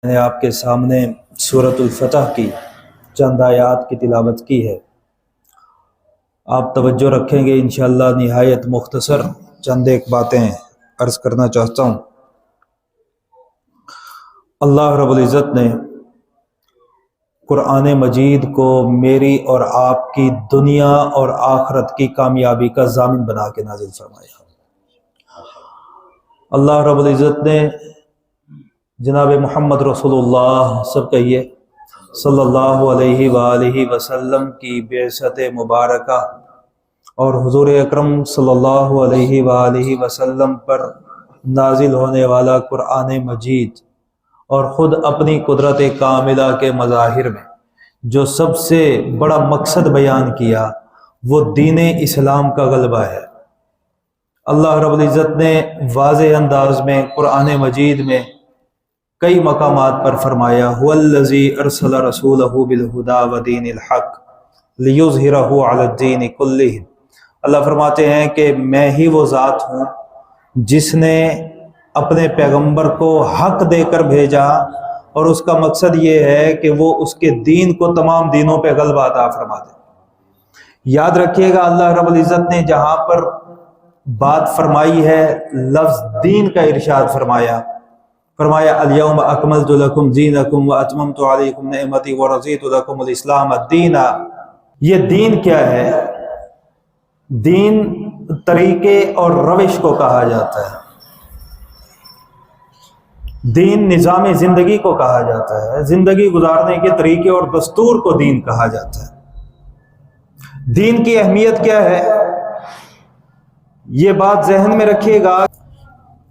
میں نے آپ کے سامنے سورۃ الفتح کی چند آیات کی تلاوت کی ہے۔ آپ توجہ رکھیں گے انشاءاللہ نہایت مختصر چند ایک باتیں عرض کرنا چاہتا ہوں۔ اللہ رب العزت نے قرآن مجید کو میری اور آپ کی دنیا اور آخرت کی کامیابی کا ضامن بنا کے نازل فرمایا۔ اللہ رب العزت نے جناب محمد رسول اللہ سب کہیے صلی اللہ علیہ وآلہ وسلم کی بعثت مبارکہ اور حضور اکرم صلی اللہ علیہ وآلہ وسلم پر نازل ہونے والا قرآن مجید اور خود اپنی قدرت کاملہ کے مظاہر میں جو سب سے بڑا مقصد بیان کیا وہ دین اسلام کا غلبہ ہے۔ اللہ رب العزت نے واضح انداز میں قرآن مجید میں کئی مقامات پر فرمایا هو الذی ارسل رسولہ بالہدی ودین الحق لیظہرہ علی الدین کلہ۔ اللہ فرماتے ہیں کہ میں ہی وہ ذات ہوں جس نے اپنے پیغمبر کو حق دے کر بھیجا اور اس کا مقصد یہ ہے کہ وہ اس کے دین کو تمام دینوں پہ غلبہ عطا فرما دے۔ یاد رکھیے گا اللہ رب العزت نے جہاں پر بات فرمائی ہے لفظ دین کا ارشاد فرمایا الیوم اکملت لکم دینکم واتممت علیکم نعمتی ورضیت لکم الاسلام دینا۔ یہ دین کیا ہے؟ دین طریقے اور روش کو کہا جاتا ہے، دین نظام زندگی کو کہا جاتا ہے، زندگی گزارنے کے طریقے اور دستور کو دین کہا جاتا ہے۔ دین کی اہمیت کیا ہے یہ بات ذہن میں رکھیے گا۔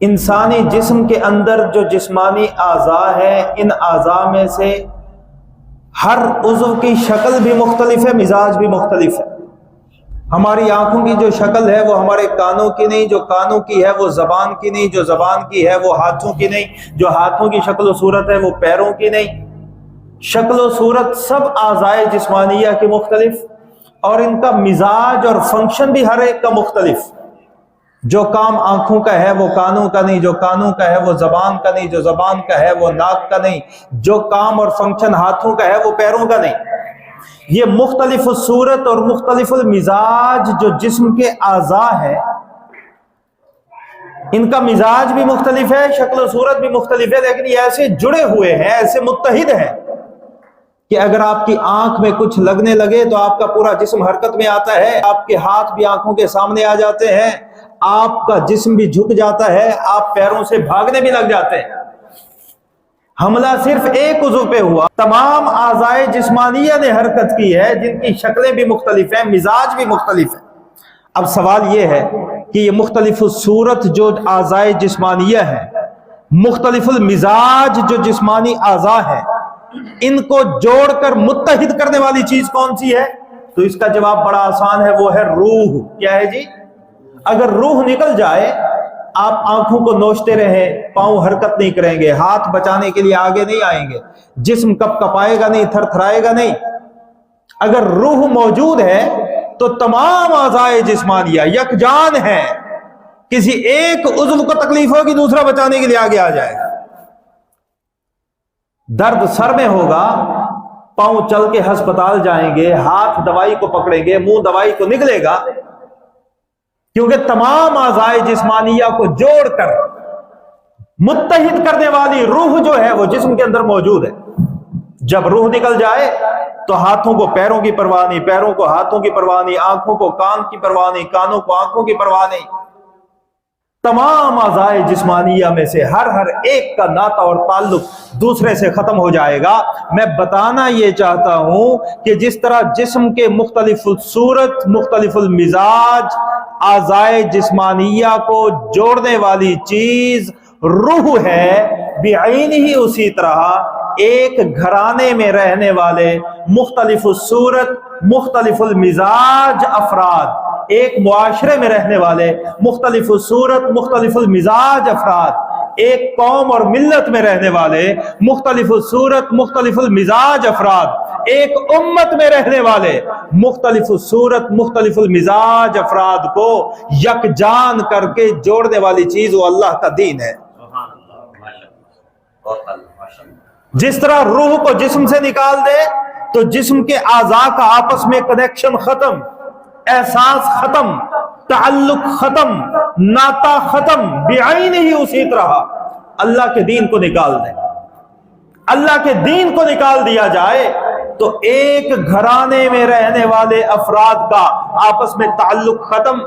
انسانی جسم کے اندر جو جسمانی اعضاء ہیں ان اعضاء میں سے ہر عضو کی شکل بھی مختلف ہے، مزاج بھی مختلف ہے۔ ہماری آنکھوں کی جو شکل ہے وہ ہمارے کانوں کی نہیں، جو کانوں کی ہے وہ زبان کی نہیں، جو زبان کی ہے وہ ہاتھوں کی نہیں، جو ہاتھوں کی شکل و صورت ہے وہ پیروں کی نہیں۔ شکل و صورت سب اعضاء جسمانیہ کے مختلف اور ان کا مزاج اور فنکشن بھی ہر ایک کا مختلف۔ جو کام آنکھوں کا ہے وہ کانوں کا نہیں، جو کانوں کا ہے وہ زبان کا نہیں، جو زبان کا ہے وہ ناک کا نہیں، جو کام اور فنکشن ہاتھوں کا ہے وہ پیروں کا نہیں۔ یہ مختلف صورت اور مختلف المزاج جو جسم کے اعضاء ہیں ان کا مزاج بھی مختلف ہے، شکل و صورت بھی مختلف ہے، لیکن یہ ایسے جڑے ہوئے ہیں، ایسے متحد ہیں کہ اگر آپ کی آنکھ میں کچھ لگنے لگے تو آپ کا پورا جسم حرکت میں آتا ہے، آپ کے ہاتھ بھی آنکھوں کے سامنے آ جاتے ہیں، آپ کا جسم بھی جھک جاتا ہے، آپ پیروں سے بھاگنے بھی لگ جاتے ہیں۔ حملہ صرف ایک عضو پہ ہوا، تمام اعضاء جسمانیہ نے حرکت کی ہے جن کی شکلیں بھی مختلف ہیں، مزاج بھی مختلف ہیں۔ اب سوال یہ ہے کہ یہ مختلف صورت جو اعضاء جسمانیہ ہیں، مختلف المزاج جو جسمانی اعضاء ہیں، ان کو جوڑ کر متحد کرنے والی چیز کون سی ہے؟ تو اس کا جواب بڑا آسان ہے، وہ ہے روح۔ کیا ہے جی؟ اگر روح نکل جائے، آپ آنکھوں کو نوچتے رہیں، پاؤں حرکت نہیں کریں گے، ہاتھ بچانے کے لیے آگے نہیں آئیں گے، جسم کپ کپائے گا نہیں، تھر تھرائے گا نہیں۔ اگر روح موجود ہے تو تمام اعضاء جسمانیہ یکجان ہیں، کسی ایک عضو کو تکلیف ہوگی دوسرا بچانے کے لیے آگے آ جائے گا۔ درد سر میں ہوگا، پاؤں چل کے ہسپتال جائیں گے، ہاتھ دوائی کو پکڑیں گے، منہ دوائی کو نکلے گا، کیونکہ تمام اعضاء جسمانیہ کو جوڑ کر متحد کرنے والی روح جو ہے وہ جسم کے اندر موجود ہے۔ جب روح نکل جائے تو ہاتھوں کو پیروں کی پرواہ نہیں، پیروں کو ہاتھوں کی پرواہ نہیں، آنکھوں کو کان کی پرواہ نہیں، کانوں کو آنکھوں کی پرواہ نہیں۔ تمام اعضاء جسمانیہ میں سے ہر ایک کا ناطہ اور تعلق دوسرے سے ختم ہو جائے گا۔ میں بتانا یہ چاہتا ہوں کہ جس طرح جسم کے مختلف صورت، مختلف المزاج اعضاء جسمانیہ کو جوڑنے والی چیز روح ہے، بعین ہی اسی طرح ایک گھرانے میں رہنے والے مختلف الصورت، مختلف المزاج افراد، ایک معاشرے میں رہنے والے مختلف الصورت، مختلف المزاج افراد، ایک قوم اور ملت میں رہنے والے مختلف الصورت، مختلف المزاج افراد، ایک امت میں رہنے والے مختلف الصورت، مختلف المزاج افراد کو یکجان کر کے جوڑنے والی چیز وہ اللہ کا دین ہے۔ جس طرح روح کو جسم سے نکال دے تو جسم کے اعضاء کا آپس میں کنیکشن ختم، احساس ختم، تعلق ختم، ناتا ختم، بعین ہی اسی طرح اللہ کے دین کو نکال دیں، اللہ کے دین کو نکال دیا جائے تو ایک گھرانے میں رہنے والے افراد کا آپس میں تعلق ختم،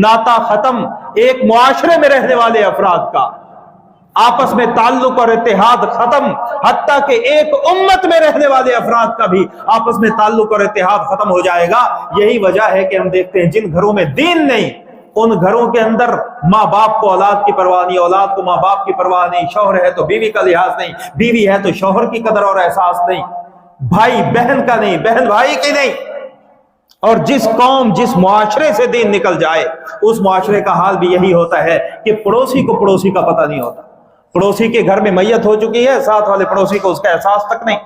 ناتا ختم، ایک معاشرے میں رہنے والے افراد کا آپس میں تعلق اور اتحاد ختم، حتیٰ کہ ایک امت میں رہنے والے افراد کا بھی آپس میں تعلق اور اتحاد ختم ہو جائے گا۔ یہی وجہ ہے کہ ہم دیکھتے ہیں جن گھروں میں دین نہیں، ان گھروں کے اندر ماں باپ کو اولاد کی پرواہ نہیں، اولاد کو ماں باپ کی پرواہ نہیں، شوہر ہے تو بیوی کا لحاظ نہیں، بیوی ہے تو شوہر کی قدر اور احساس نہیں، بھائی بہن کا نہیں، بہن بھائی کی نہیں۔ اور جس قوم جس معاشرے سے دین نکل جائے اس معاشرے کا حال بھی یہی ہوتا ہے کہ پڑوسی کو پڑوسی کا پتہ نہیں ہوتا، پڑوسی کے گھر میں میت ہو چکی ہے، ساتھ والے پڑوسی کو اس کا احساس تک نہیں۔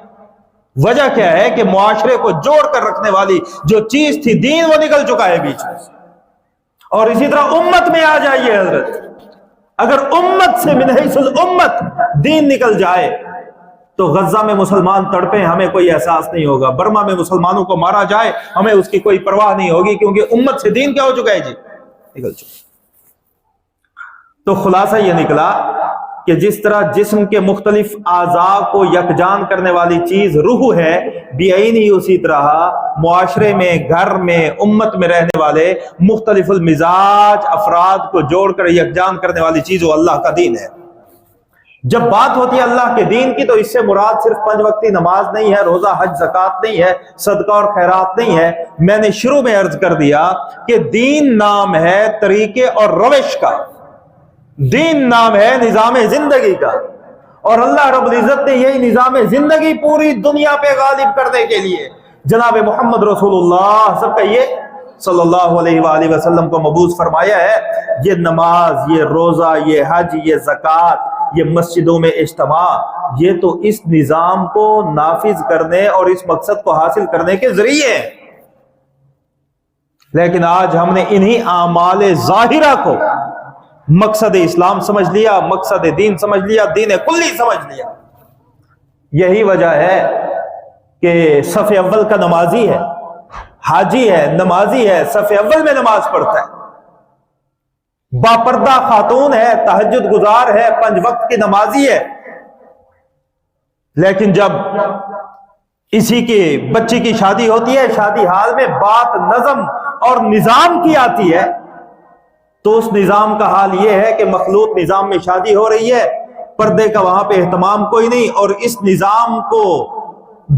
وجہ کیا ہے کہ معاشرے کو جوڑ کر رکھنے والی جو چیز تھی دین، وہ نکل چکا ہے بیچ میں۔ اور اسی طرح امت میں آ جائیے حضرت، اگر امت سے من حیث الامت دین نکل جائے تو غزہ میں مسلمان تڑپیں ہمیں کوئی احساس نہیں ہوگا، برما میں مسلمانوں کو مارا جائے ہمیں اس کی کوئی پرواہ نہیں ہوگی، کیونکہ امت سے دین کیا ہو چکا ہے جی، نکل چکا۔ تو خلاصہ یہ نکلا کہ جس طرح جسم کے مختلف اعضاء کو یکجان کرنے والی چیز روح ہے، بعینی اسی طرح معاشرے میں، گھر میں، امت میں رہنے والے مختلف المزاج افراد کو جوڑ کر یکجان کرنے والی چیز وہ اللہ کا دین ہے۔ جب بات ہوتی ہے اللہ کے دین کی تو اس سے مراد صرف 5 وقتی نماز نہیں ہے، روزہ حج زکوٰۃ نہیں ہے، صدقہ اور خیرات نہیں ہے۔ میں نے شروع میں عرض کر دیا کہ دین نام ہے طریقے اور روش کا، دین نام ہے نظام زندگی کا، اور اللہ رب العزت نے یہی نظام زندگی پوری دنیا پہ غالب کرنے کے لیے جناب محمد رسول اللہ سب کہیے صلی اللہ علیہ وآلہ وسلم کو مبعوث فرمایا ہے۔ یہ نماز، یہ روزہ، یہ حج، یہ زکوٰۃ، یہ مسجدوں میں اجتماع، یہ تو اس نظام کو نافذ کرنے اور اس مقصد کو حاصل کرنے کے ذریعے ہیں۔ لیکن آج ہم نے انہی اعمال ظاہرہ کو مقصد اسلام سمجھ لیا، مقصد دین سمجھ لیا، دین کلی سمجھ لیا۔ یہی وجہ ہے کہ صف اول کا نمازی ہے، حاجی ہے، نمازی ہے، صف اول میں نماز پڑھتا ہے، باپردہ خاتون ہے، تہجد گزار ہے، 5 وقت کی نمازی ہے، لیکن جب اسی کی بچی کی شادی ہوتی ہے، شادی حال میں بات نظم اور نظام کی آتی ہے تو اس نظام کا حال یہ ہے کہ مخلوط نظام میں شادی ہو رہی ہے، پردے کا وہاں پہ اہتمام کوئی نہیں، اور اس نظام کو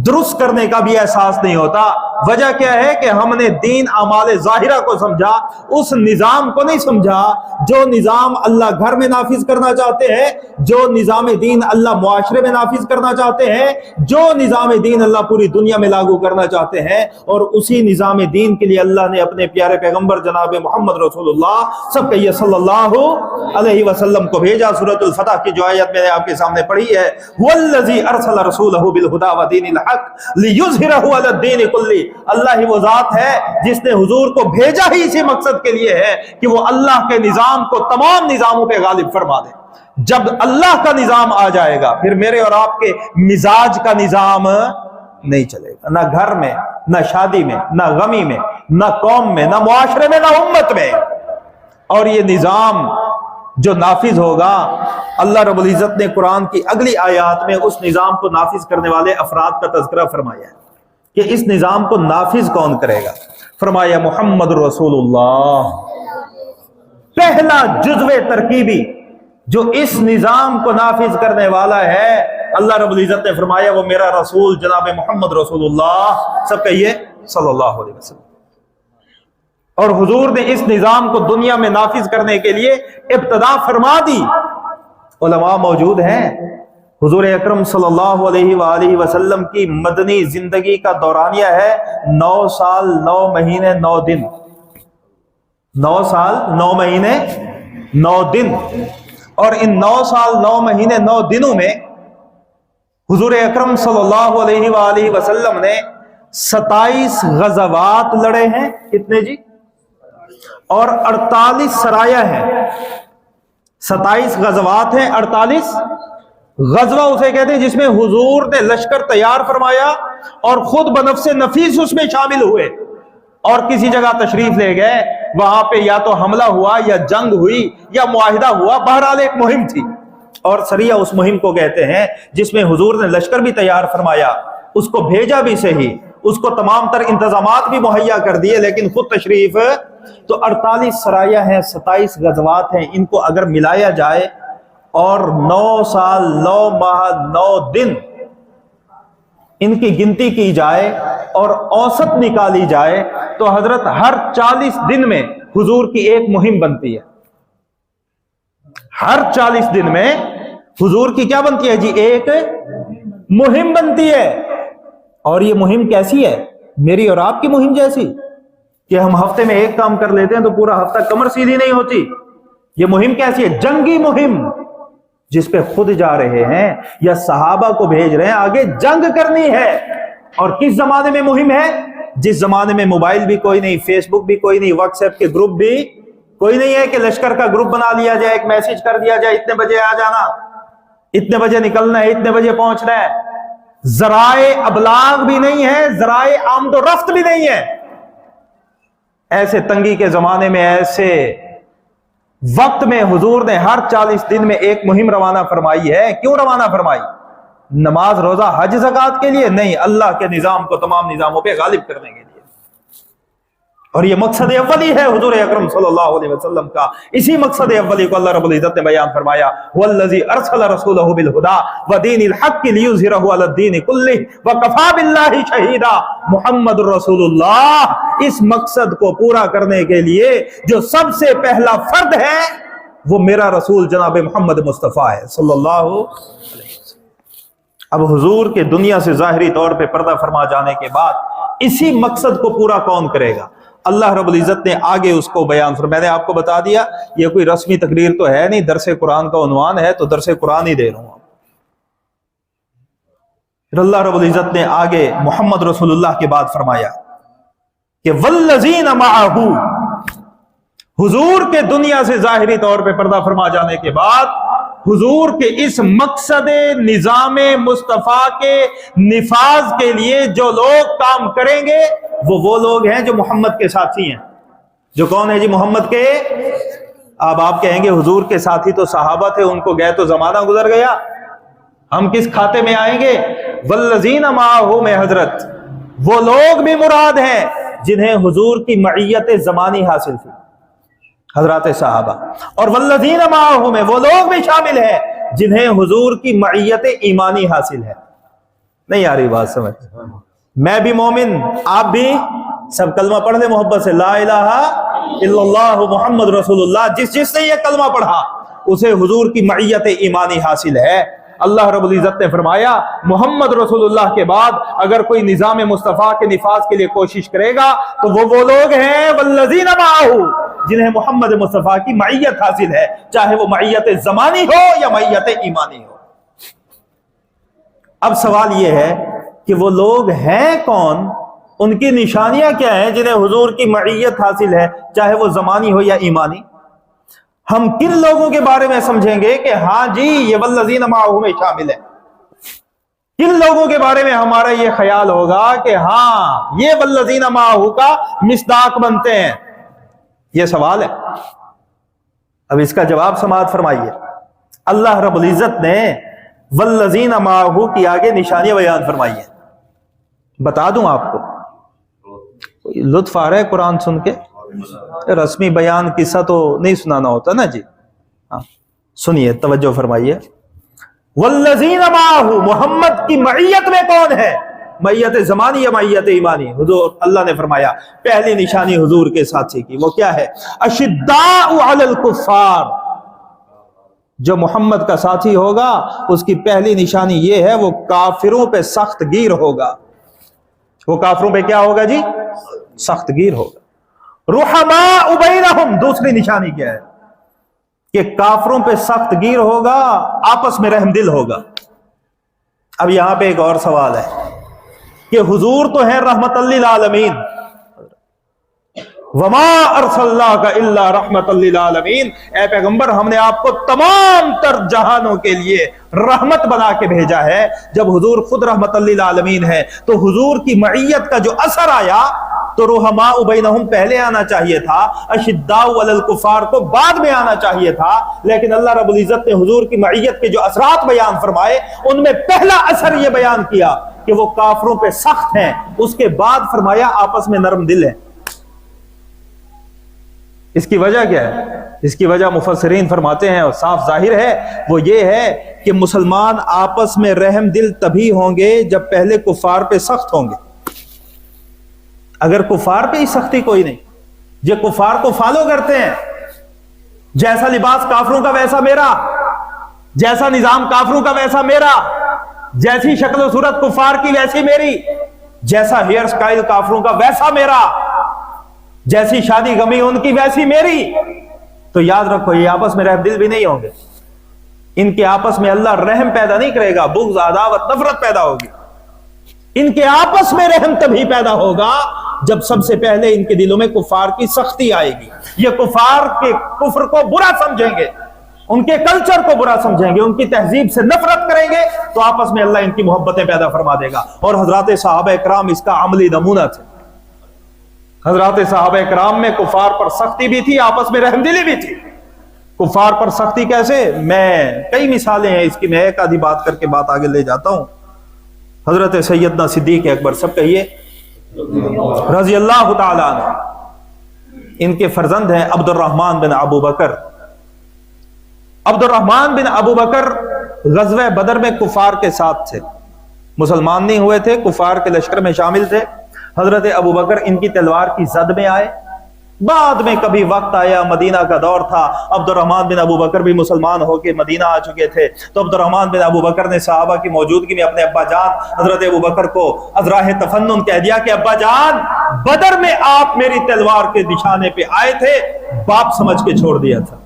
درست کرنے کا بھی احساس نہیں ہوتا۔ وجہ کیا ہے کہ ہم نے دین اعمال ظاہرہ کو سمجھا، اس نظام کو نہیں سمجھا جو نظام اللہ گھر میں نافذ کرنا چاہتے ہیں، جو نظام دین اللہ معاشرے میں نافذ کرنا چاہتے ہیں، جو نظام دین اللہ پوری دنیا میں لاگو کرنا چاہتے ہیں، اور اسی نظام دین کے لیے اللہ نے اپنے پیارے پیغمبر جناب محمد رسول اللہ سب کہیے صلی اللہ علیہ وسلم کو بھیجا۔ سورۃ الفتح کی جو آیت میں نے آپ کے سامنے پڑھی ہے، وَالَّذِي أَرْسَلَ رَسُولَهُ بِالْهُدَى وَدِينِ الْحَقِّ لِيُظْهِرَهُ عَلَى الدِّينِ كُلِّهِ۔ اللہ ہی وہ ذات ہے جس نے حضور کو بھیجا ہی اسی مقصد کے لیے ہے کہ وہ اللہ کے نظام کو تمام نظاموں پہ غالب فرما دے۔ جب اللہ کا نظام آ جائے گا پھر میرے اور آپ کے مزاج کا نظام نہیں چلے گا، نہ گھر میں، نہ شادی میں، نہ غمی میں، نہ قوم میں، نہ معاشرے میں، نہ امت میں۔ اور یہ نظام جو نافذ ہوگا، اللہ رب العزت نے قرآن کی اگلی آیات میں اس نظام کو نافذ کرنے والے افراد کا تذکرہ فرمایا ہے کہ اس نظام کو نافذ کون کرے گا۔ فرمایا محمد رسول اللہ، پہلا جزو ترکیبی جو اس نظام کو نافذ کرنے والا ہے، اللہ رب العزت نے فرمایا وہ میرا رسول جناب محمد رسول اللہ سب کہیے صلی اللہ علیہ وسلم۔ اور حضور نے اس نظام کو دنیا میں نافذ کرنے کے لیے ابتدا فرما دی۔ علماء موجود ہیں، حضور اکرم صلی اللہ علیہ وآلہ وسلم کی مدنی زندگی کا دورانیہ ہے 9 سال 9 مہینے 9 دن، 9 سال 9 مہینے 9 دن، اور ان 9 سال 9 مہینے 9 دنوں میں حضور اکرم صلی اللہ علیہ وآلہ وسلم نے 27 غزوات لڑے ہیں، کتنے جی؟ اور 48 سرایہ ہیں۔ 27 غزوات ہیں، 48 غزوہ اسے کہتے ہیں جس میں حضور نے لشکر تیار فرمایا اور خود بنفس نفیس اس میں شامل ہوئے اور کسی جگہ تشریف لے گئے، وہاں پہ یا تو حملہ ہوا یا جنگ ہوئی یا معاہدہ ہوا، بہرحال ایک مہم تھی، اور سریہ اس مہم کو کہتے ہیں جس میں حضور نے لشکر بھی تیار فرمایا، اس کو بھیجا بھی صحیح، اس کو تمام تر انتظامات بھی مہیا کر دیے، لیکن خود تشریف تو 48 سرایہ ہیں، 27 غزوات ہیں، ان کو اگر ملایا جائے اور 9 سال 9 ماہ 9 دن ان کی گنتی کی جائے اور اوسط نکالی جائے تو حضرت ہر 40 دن میں حضور کی ایک مہم بنتی ہے۔ ہر 40 دن میں حضور کی کیا بنتی ہے جی؟ ایک مہم بنتی ہے۔ اور یہ مہم کیسی ہے؟ میری اور آپ کی مہم جیسی کہ ہم ہفتے میں ایک کام کر لیتے ہیں تو پورا ہفتہ کمر سیدھی نہیں ہوتی۔ یہ مہم کیسی ہے؟ جنگی مہم، جس پہ خود جا رہے ہیں یا صحابہ کو بھیج رہے ہیں، آگے جنگ کرنی ہے۔ اور کس زمانے میں مہم ہے؟ جس زمانے میں موبائل بھی کوئی نہیں، فیس بک بھی کوئی نہیں، واٹس ایپ کے گروپ بھی کوئی نہیں ہے کہ لشکر کا گروپ بنا لیا جائے، ایک میسج کر دیا جائے اتنے بجے آ جانا، اتنے بجے نکلنا ہے، اتنے بجے پہنچنا ہے۔ ذرائع ابلاغ بھی نہیں ہے، ذرائع آمد و رفت بھی نہیں ہے۔ ایسے تنگی کے زمانے میں، ایسے وقت میں حضور نے ہر 40 دن میں ایک مہم روانہ فرمائی ہے۔ کیوں روانہ فرمائی؟ نماز، روزہ، حج، زکوٰۃ کے لیے نہیں، اللہ کے نظام کو تمام نظاموں پہ غالب کرنے کے لیے۔ اور یہ مقصد اولی ہے حضور اکرم صلی اللہ علیہ وسلم کا۔ اسی مقصد اولی کو اللہ رب العزت نے بیان فرمایا، وَالَّذِي أَرْسَلَ رَسُولَهُ بِالْهُدَىٰ وَدِينِ الْحَقِّ لِيُظْهِرَهُ عَلَى الدِّينِ كُلِّهِ وَكَفَىٰ بِاللَّهِ شَهِيدًا۔ محمد رسول اللہ اس مقصد کو پورا کرنے کے لیے جو سب سے پہلا فرد ہے وہ میرا رسول جناب محمد مصطفیٰ ہے صلی اللہ علیہ وسلم۔ اب حضور کے دنیا سے ظاہری طور پہ پردہ فرما جانے کے بعد اسی مقصد کو پورا کون کرے گا؟ اللہ رب العزت نے آگے اس کو بیان فرمایا۔ میں نے آپ کو بتا دیا یہ کوئی رسمی تقریر تو ہے نہیں، درس قرآن کا عنوان ہے تو درس قرآن ہی دے رہا ہوں۔ پھر اللہ رب العزت نے آگے محمد رسول اللہ کے بعد فرمایا کہ وَالَّذِينَ مَعَهُ، حضور کے دنیا سے ظاہری طور پہ پردہ فرما جانے کے بعد حضور کے اس مقصد نظام مصطفیٰ کے نفاذ کے لیے جو لوگ کام کریں گے وہ لوگ ہیں جو محمد کے ساتھی ہیں۔ جو کون ہے جی؟ محمد کے۔ اب آپ کہیں گے حضور کے ساتھی تو صحابہ تھے، ان کو گئے تو زمانہ گزر گیا، ہم کس کھاتے میں آئیں گے؟ والذین معہ میں حضرت وہ لوگ بھی مراد ہیں جنہیں حضور کی معیت زمانی حاصل تھی، حضرات صحابہ، اور والذین معہ میں وہ لوگ بھی شامل ہیں جنہیں حضور کی معیت ایمانی حاصل ہے۔ نہیں آ رہی بات سمجھ؟ میں بھی مومن، آپ بھی، سب کلمہ پڑھ لیں محبت سے، لا الہ الا اللہ محمد رسول اللہ۔ جس نے یہ کلمہ پڑھا اسے حضور کی معیت ایمانی حاصل ہے۔ اللہ رب العزت نے فرمایا محمد رسول اللہ کے بعد اگر کوئی نظام مصطفیٰ کے نفاذ کے لیے کوشش کرے گا تو وہ لوگ ہیں والذین معہ جنہیں محمد مصطفیٰ کی معیت حاصل ہے، چاہے وہ معیت زمانی ہو یا معیت ایمانی ہو۔ اب سوال یہ ہے کہ وہ لوگ ہیں کون، ان کی نشانیاں کیا ہیں جنہیں حضور کی معیت حاصل ہے، چاہے وہ زمانی ہو یا ایمانی؟ ہم کن لوگوں کے بارے میں سمجھیں گے کہ ہاں جی یہ والذین معہ میں شامل ہے؟ کن لوگوں کے بارے میں ہمارا یہ خیال ہوگا کہ ہاں یہ والذین معہ کا مصداق بنتے ہیں؟ یہ سوال ہے۔ اب اس کا جواب سماعت فرمائیے۔ اللہ رب العزت نے والذین معہ کی آگے نشانیاں بیان فرمائی ہیں۔ بتا دوں آپ کو، لطف آ رہا ہے قرآن سن کے؟ رسمی بیان قصہ تو نہیں سنانا ہوتا نا جی، سنیے توجہ فرمائیے۔ والذین معہ محمد کی معیت میں کون ہے؟ معیت زمانی یا معیت ایمانی؟ حضور اللہ نے فرمایا پہلی نشانی حضور کے ساتھی کی وہ کیا ہے؟ اشداء علی الکفار۔ جو محمد کا ساتھی ہوگا اس کی پہلی نشانی یہ ہے وہ کافروں پہ سخت گیر ہوگا۔ وہ کافروں پہ کیا ہوگا جی؟ سخت گیر ہوگا۔ رحماء بینہم، دوسری نشانی کیا ہے؟ کہ کافروں پہ سخت گیر ہوگا، آپس میں رحم دل ہوگا۔ اب یہاں پہ ایک اور سوال ہے کہ حضور تو ہیں رحمت للعالمین، وما ارسلناک الا رحمۃ للعالمین، اے پیغمبر ہم نے آپ کو تمام تر جہانوں کے لیے رحمت بنا کے بھیجا ہے۔ جب حضور خود رحمت للعالمین ہے تو حضور کی معیت کا جو اثر آیا تو رحماء بینہم پہلے آنا چاہیے تھا، اشداء علی الکفار کو بعد میں آنا چاہیے تھا، لیکن اللہ رب العزت نے حضور کی معیت کے جو اثرات بیان فرمائے ان میں پہلا اثر یہ بیان کیا کہ وہ کافروں پہ سخت ہیں، اس کے بعد فرمایا آپس میں نرم دل ہے۔ اس کی وجہ کیا ہے؟ اس کی وجہ مفسرین فرماتے ہیں اور صاف ظاہر ہے، وہ یہ ہے کہ مسلمان آپس میں رحم دل تبھی ہوں گے جب پہلے کفار پہ سخت ہوں گے۔ اگر کفار پہ ہی سختی کوئی نہیں، یہ کفار کو فالو کرتے ہیں، جیسا لباس کافروں کا ویسا میرا، جیسا نظام کافروں کا ویسا میرا، جیسی شکل و صورت کفار کی ویسی میری، جیسا ہیئر سٹائل کافروں کا ویسا میرا، جیسی شادی غمی ان کی ویسی میری، تو یاد رکھو یہ آپس میں رحم دل بھی نہیں ہوں گے۔ ان کے آپس میں اللہ رحم پیدا نہیں کرے گا، بغض، عداوت، نفرت پیدا ہوگی۔ ان کے آپس میں رحم تبھی پیدا ہوگا جب سب سے پہلے ان کے دلوں میں کفار کی سختی آئے گی، یہ کفار کے کفر کو برا سمجھیں گے، ان کے کلچر کو برا سمجھیں گے، ان کی تہذیب سے نفرت کریں گے، تو آپس میں اللہ ان کی محبتیں پیدا فرما دے گا۔ اور حضرات صحابہ کرام اس کا عملی نمونہ تھے۔ حضرات صحابہ کرام میں کفار پر سختی بھی تھی، آپس میں رحم دلی بھی تھی۔ کفار پر سختی کیسے؟ میں کئی مثالیں ہیں اس کی، میں ایک آدھی بات کر کے بات آگے لے جاتا ہوں۔ حضرت سیدنا صدیق اکبر، سب کہیے رضی اللہ تعالیٰ عنہ، ان کے فرزند ہیں عبد الرحمن بن ابو بکر۔ عبد الرحمن بن ابو بکر غزوہ بدر میں کفار کے ساتھ تھے، مسلمان نہیں ہوئے تھے، کفار کے لشکر میں شامل تھے۔ حضرت ابو بکر ان کی تلوار کی زد میں آئے، بعد میں کبھی وقت آیا، مدینہ کا دور تھا، عبد الرحمن بن ابو بکر بھی مسلمان ہو کے مدینہ آ چکے تھے، تو عبد الرحمن بن ابو بکر نے صحابہ کی موجودگی میں اپنے ابا جان حضرت ابو بکر کو ازراہ تفنن کہہ دیا کہ ابا جان، بدر میں آپ میری تلوار کے نشانے پہ آئے تھے، باپ سمجھ کے چھوڑ دیا تھا۔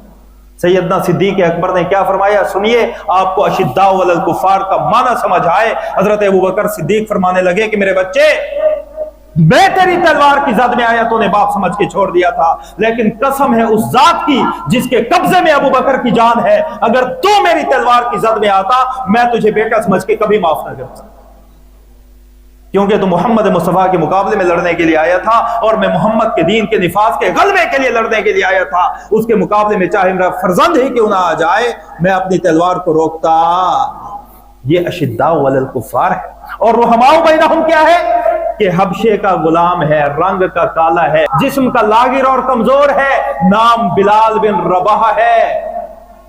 سیدنا صدیق اکبر نے کیا فرمایا؟ سنیے، آپ کو اشداء علی الکفار کا معنی سمجھ آئے۔ حضرت ابو بکر صدیق فرمانے لگے کہ میرے بچے، میں تیری تلوار کی زد میں آیا تو نے باپ سمجھ کے چھوڑ دیا تھا، لیکن قسم ہے اس ذات کی جس کے قبضے میں ابو بکر کی جان ہے، اگر تو میری تلوار کی زد میں آتا میں تجھے بیٹا سمجھ کے کبھی معاف نہ کرتا، کیونکہ تو محمد مصطفیٰ کے مقابلے میں لڑنے کے لیے آیا تھا، اور میں محمد کے دین کے نفاذ کے غلبے کے لیے لڑنے کے لیے آیا تھا۔ اس کے مقابلے میں چاہے میرا فرزند ہی کیوں نہ آ جائے، میں اپنی تلوار کو روکتا۔ یہ اشداء علی الکفار ہے۔ اور رحماء بینہم کیا ہے؟ کہ حبشے کا غلام ہے، رنگ کا کالا ہے، جسم کا لاغر اور کمزور ہے، نام بلال بن رباح ہے۔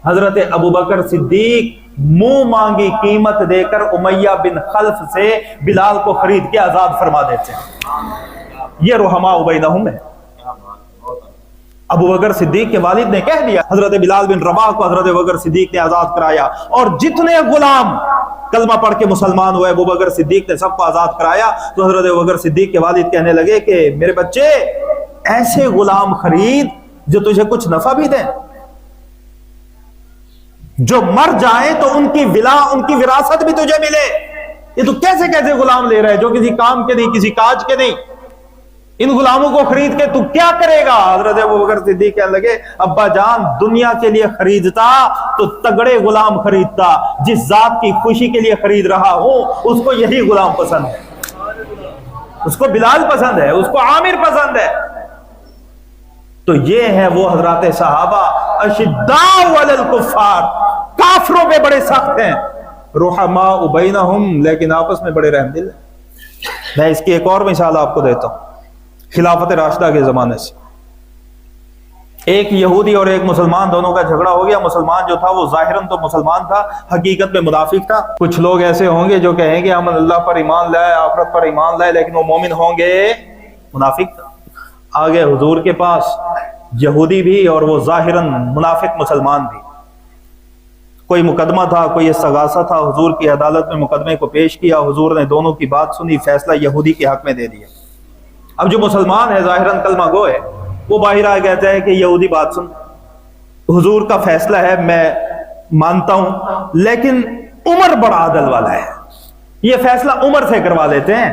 حضرت ابو بکر صدیق منہ مانگی قیمت دے کر امیہ بن خلف سے بلال کو خرید کے آزاد فرما دیتے ہیں۔ یہ رحماء بینہم ہے۔ ابو بکر صدیق کے والد نے کہہ دیا، حضرت بلال بن رباح کو حضرت ابو بکر صدیق نے آزاد کرایا، اور جتنے غلام کلمہ پڑھ کے مسلمان ہوئے ابو بکر صدیق نے سب کو آزاد کرایا۔ تو حضرت ابو بکر صدیق کے والد کہنے لگے کہ میرے بچے، ایسے غلام خرید جو تجھے کچھ نفع بھی دیں، جو مر جائیں تو ان کی وراثت بھی تجھے ملے۔ یہ تو کیسے کیسے غلام لے رہے جو کسی کام کے نہیں، کسی کاج کے نہیں، ان غلاموں کو خرید کے تو کیا کرے گا؟ حضرت ابو بکر صدیق کہنے لگے، ابا جان، دنیا کے لیے خریدتا تو تگڑے غلام خریدتا، جس ذات کی خوشی کے لیے خرید رہا ہوں اس کو یہی غلام پسند ہے، اس کو بلال پسند ہے، اس کو عامر پسند ہے۔ تو یہ ہے وہ حضرات صحابہ، اشداء علی الکفار، کافروں پہ بڑے سخت ہیں، رحماء بینہم، لیکن آپس میں بڑے رحم دل ہیں۔ میں اس کی ایک اور مثال آپ کو دیتا ہوں، خلافت راشدہ کے زمانے سے۔ ایک یہودی اور ایک مسلمان دونوں کا جھگڑا ہو گیا۔ مسلمان جو تھا وہ ظاہراً تو مسلمان تھا، حقیقت میں منافق تھا۔ کچھ لوگ ایسے ہوں گے جو کہیں گے ہم اللہ پر ایمان لائے، آخرت پر ایمان لائے، لیکن وہ مومن ہوں گے، منافق تھا۔ آگے حضور کے پاس یہودی بھی اور وہ ظاہراً منافق مسلمان بھی، کوئی مقدمہ تھا، کوئی استغاثہ تھا، حضور کی عدالت میں مقدمے کو پیش کیا، حضور نے دونوں کی بات سنی، فیصلہ یہودی کے حق میں دے دیا۔ اب جو مسلمان ہے، ظاہراً کلمہ گو ہے، وہ باہر آ کہتا ہے کہ یہودی بات سن، حضور کا فیصلہ ہے، میں مانتا ہوں، لیکن عمر بڑا عدل والا ہے، یہ فیصلہ عمر سے کروا لیتے ہیں،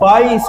22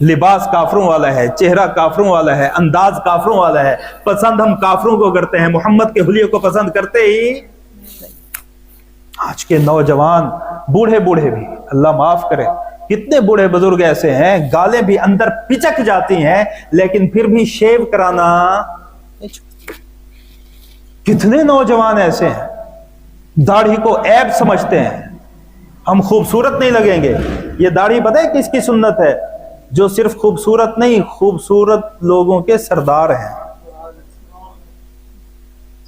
لباس کافروں والا ہے، چہرہ کافروں والا ہے، انداز کافروں والا ہے، پسند ہم کافروں کو کرتے ہیں، محمد کے حلیے کو پسند کرتے ہی نہیں۔ آج کے نوجوان بوڑھے بھی، اللہ معاف کرے، کتنے بوڑھے بزرگ ایسے ہیں گالیں بھی اندر پچک جاتی ہیں لیکن پھر بھی شیو کرانا، کتنے نوجوان ایسے ہیں داڑھی کو عیب سمجھتے ہیں، ہم خوبصورت نہیں لگیں گے۔ یہ داڑھی پتہ ہے کس کی سنت ہے؟ جو صرف خوبصورت نہیں، خوبصورت لوگوں کے سردار ہیں۔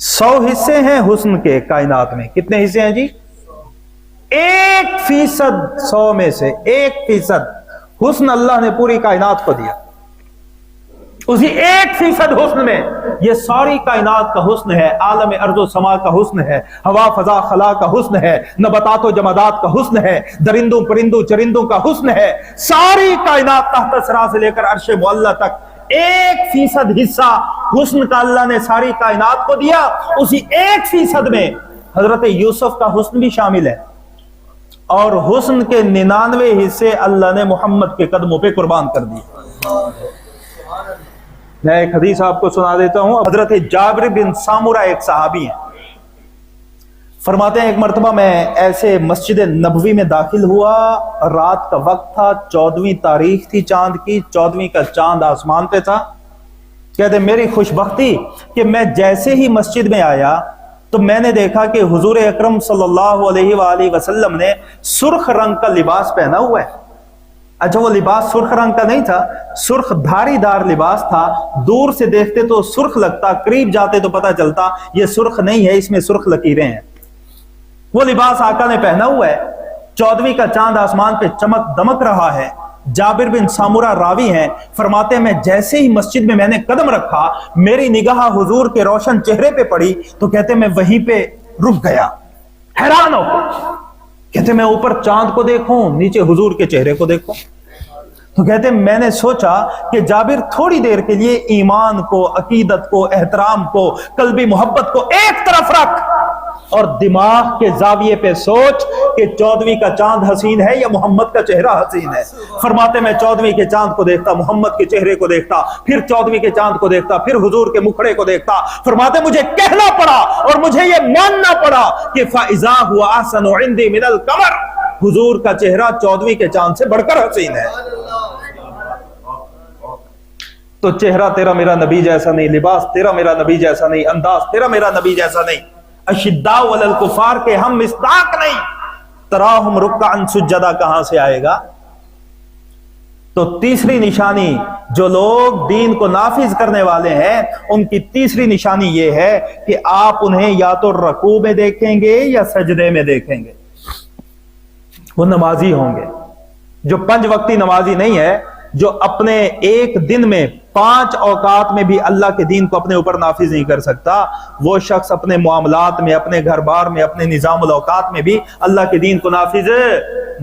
100 حصے ہیں حسن کے کائنات میں، کتنے حصے ہیں جی؟ 1% 100 میں سے 1% حسن اللہ نے پوری کائنات کو دیا۔ اسی 1% حسن میں یہ ساری کائنات کا حسن ہے، عالم ارض و سما کا حسن ہے، ہوا فضا خلا کا حسن ہے، نباتات و جمادات کا حسن ہے، درندوں پرندوں چرندوں کا حسن ہے، ساری کائنات تحت ثرا سے لے کر عرش معلی تک 1% حصہ حسن کا اللہ نے ساری کائنات کو دیا۔ اسی 1% میں حضرت یوسف کا حسن بھی شامل ہے، اور حسن کے 99 حصے اللہ نے محمد کے قدموں پہ قربان کر دیے۔ میں ایک حدیث آپ کو سنا دیتا ہوں۔ حضرت جابر بن سامورہ ایک صحابی ہیں، فرماتے ہیں ایک مرتبہ میں ایسے مسجد نبوی میں داخل ہوا، رات کا وقت تھا، 14ویں تاریخ تھی چاند کی، 14ویں کا چاند آسمان پہ تھا۔ کہتے میری خوش بختی کہ میں جیسے ہی مسجد میں آیا تو میں نے دیکھا کہ حضور اکرم صلی اللہ علیہ وآلہ وسلم نے سرخ رنگ کا لباس پہنا ہوا ہے۔ اچھا وہ لباس سرخ رنگ کا نہیں تھا، سرخ دھاری دار لباس تھا، دور سے دیکھتے تو سرخ لگتا، قریب جاتے تو پتہ چلتا یہ سرخ نہیں ہے، اس میں سرخ لکیریں ہیں۔ وہ لباس آقا نے پہنا ہوا ہے، 14ویں کا چاند آسمان پہ چمک دمک رہا ہے۔ جابر بن سامورہ راوی ہیں، فرماتے ہیں میں جیسے ہی مسجد میں نے قدم رکھا، میری نگاہ حضور کے روشن چہرے پہ پڑی تو کہتے میں وہیں پہ رک گیا، حیران ہو گیا۔ کہتے میں اوپر چاند کو دیکھوں، نیچے حضور کے چہرے کو دیکھوں۔ تو کہتے میں نے سوچا کہ جابر تھوڑی دیر کے لیے ایمان کو، عقیدت کو، احترام کو، قلبی محبت کو ایک طرف رکھ اور دماغ کے زاویے پہ سوچ کہ 14ویں کا چاند حسین ہے یا محمد کا چہرہ حسین ہے۔ فرماتے میں 14ویں کے چاند کو دیکھتا، محمد کے چہرے کو دیکھتا، پھر 14ویں کے چاند کو دیکھتا، پھر حضور کے مکھڑے کو دیکھتا۔ فرماتے مجھے کہنا پڑا اور مجھے یہ ماننا پڑا کہ فَإِذَا هُوَ أَحْسَنُ عِنْدِي مِنَ الْقَمَرِ، حضور کا چہرہ 14ویں کے چاند سے بڑھ کر حسین ہے۔ تو چہرہ تیرا میرا نبی جیسا نہیں، لباس تیرا میرا نبی جیسا نہیں، انداز تیرا میرا نبی جیسا نہیں، اشداء علی الکفار کے ہم مصداق نہیں، تراہم رکعا سجدہ کہاں سے آئے گا؟ تو تیسری نشانی جو لوگ دین کو نافذ کرنے والے ہیں ان کی تیسری نشانی یہ ہے کہ آپ انہیں یا تو رکوع میں دیکھیں گے یا سجدے میں دیکھیں گے، وہ نمازی ہوں گے۔ جو 5 وقتی نمازی نہیں ہے، جو اپنے ایک دن میں 5 اوقات میں بھی اللہ کے دین کو اپنے اوپر نافذ نہیں کر سکتا، وہ شخص اپنے معاملات میں، اپنے گھر بار میں، اپنے نظام الاوقات میں بھی اللہ کے دین کو نافذ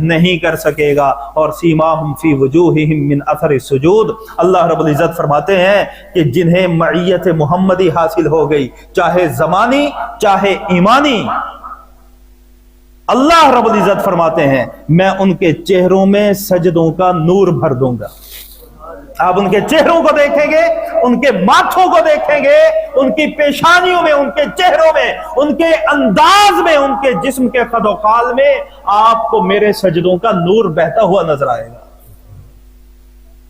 نہیں کر سکے گا۔ اور سیماہم فی وجوہہم من اثر السجود، اللہ رب العزت فرماتے ہیں کہ جنہیں معیت محمدی حاصل ہو گئی، چاہے زمانی چاہے ایمانی، اللہ رب العزت فرماتے ہیں میں ان کے چہروں میں سجدوں کا نور بھر دوں گا۔ آپ ان کے چہروں کو دیکھیں گے، ان کے ماتھوں کو دیکھیں گے، ان کی پیشانیوں میں، ان کے چہروں میں، ان کے انداز میں، ان کے جسم کے قد و قال میں آپ کو میرے سجدوں کا نور بہتا ہوا نظر آئے گا۔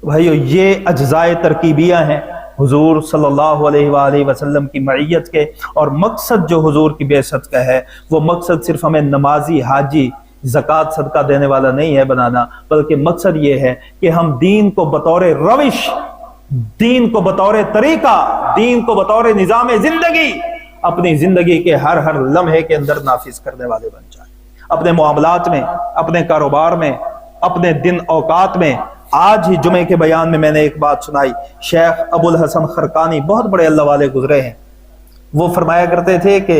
بھائیو یہ اجزائے ترکیبیہ ہیں حضور صلی اللہ علیہ وآلہ وسلم کی معیت کے، اور مقصد جو حضور کی بعثت کا ہے وہ مقصد صرف ہمیں نمازی، حاجی، زکوٰۃ صدقہ دینے والا نہیں ہے بنانا، بلکہ مقصد یہ ہے کہ ہم دین کو بطور روش، دین کو بطور طریقہ، دین کو بطور نظام زندگی اپنی زندگی کے ہر لمحے کے اندر نافذ کرنے والے بن جائیں، اپنے معاملات میں، اپنے کاروبار میں، اپنے دن اوقات میں۔ آج ہی جمعے کے بیان میں نے ایک بات سنائی، شیخ ابو الحسن خرقانی بہت بڑے اللہ والے گزرے ہیں، وہ فرمایا کرتے تھے کہ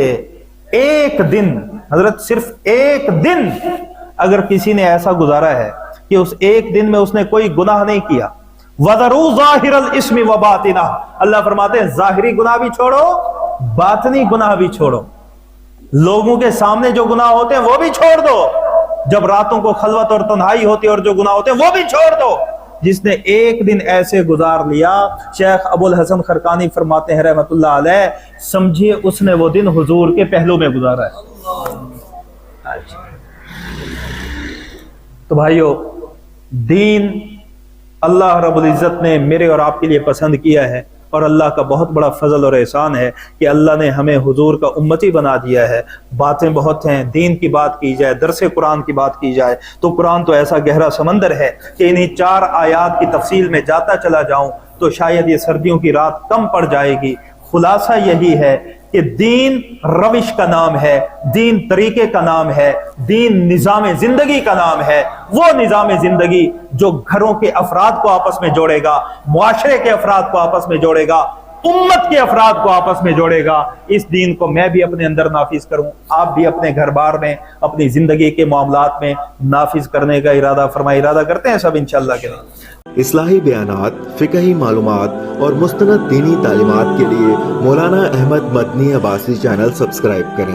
ایک دن، حضرت صرف ایک دن اگر کسی نے ایسا گزارا ہے کہ اس ایک دن میں اس نے کوئی گناہ نہیں کیا، وَذَرُوا ظَاهِرَ الْإِسْمِ وَبَاطِنَهُ، اللہ فرماتے ہیں ظاہری گناہ بھی چھوڑو، باطنی گناہ بھی چھوڑو، لوگوں کے سامنے جو گناہ ہوتے ہیں وہ بھی چھوڑ دو، جب راتوں کو خلوت اور تنہائی ہوتی ہے اور جو گناہ ہوتے ہیں وہ بھی چھوڑ دو، جس نے ایک دن ایسے گزار لیا، شیخ ابو الحسن خرقانی فرماتے ہیں رحمت اللہ علیہ، سمجھیے اس نے وہ دن حضور کے پہلو میں گزارا ہے۔ تو بھائیو، دین اللہ رب العزت نے میرے اور آپ کے لیے پسند کیا ہے، اور اللہ کا بہت بڑا فضل اور احسان ہے کہ اللہ نے ہمیں حضور کا امتی بنا دیا ہے۔ باتیں بہت ہیں، دین کی بات کی جائے، درس قرآن کی بات کی جائے تو قرآن تو ایسا گہرا سمندر ہے کہ انہی 4 آیات کی تفصیل میں جاتا چلا جاؤں تو شاید یہ سردیوں کی رات کم پڑ جائے گی۔ خلاصہ یہی ہے کہ دین روش کا نام ہے، دین طریقے کا نام ہے، دین نظام زندگی کا نام ہے، وہ نظام زندگی جو گھروں کے افراد کو آپس میں جوڑے گا، معاشرے کے افراد کو آپس میں جوڑے گا، امت کے افراد کو آپس میں جوڑے گا۔ اس دین کو میں بھی اپنے اندر نافذ کروں، آپ بھی اپنے گھر بار میں، اپنی زندگی کے معاملات میں نافذ کرنے کا ارادہ فرمائے۔ ارادہ کرتے ہیں سب انشاءاللہ کے لیے۔ اصلاحی بیانات، فقہی معلومات اور مستند دینی تعلیمات کے لیے مولانا احمد مدنی عباسی چینل سبسکرائب کریں۔